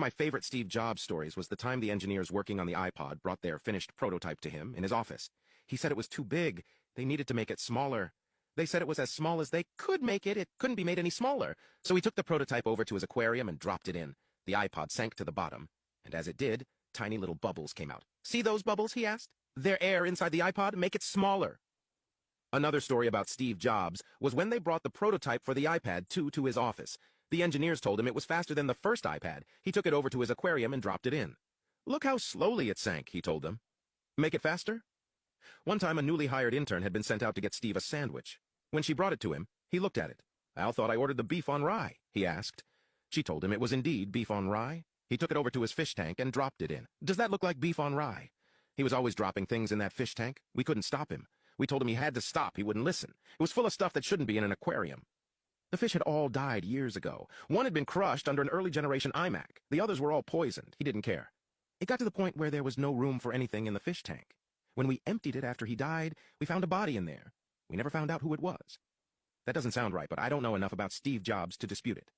My favorite Steve Jobs stories was the time the engineers working on the iPod brought their finished prototype to him in his office. He said it was too big. They needed to make it smaller. They said it was as small as they could make it. It couldn't be made any smaller. So he took the prototype over to his aquarium and dropped it in. The iPod sank to the bottom, and as it did, tiny little bubbles came out. "See those bubbles?" he asked. "They're air inside the iPod. Make it smaller." Another story about Steve Jobs was when they brought the prototype for the iPad 2 to his office. The engineers told him it was faster than the first iPad. He took it over to his aquarium and dropped it in. "Look how slowly it sank," he told them. "Make it faster?" One time a newly hired intern had been sent out to get Steve a sandwich. When she brought it to him, he looked at it. "Al thought I ordered the beef on rye," he asked. She told him it was indeed beef on rye. He took it over to his fish tank and dropped it in. "Does that look like beef on rye?" He was always dropping things in that fish tank. We couldn't stop him. We told him he had to stop. He wouldn't listen. It was full of stuff that shouldn't be in an aquarium. The fish had all died years ago. One had been crushed under an early generation iMac. The others were all poisoned. He didn't care. It got to the point where there was no room for anything in the fish tank. When we emptied it after he died, we found a body in there. We never found out who it was. That doesn't sound right, but I don't know enough about Steve Jobs to dispute it.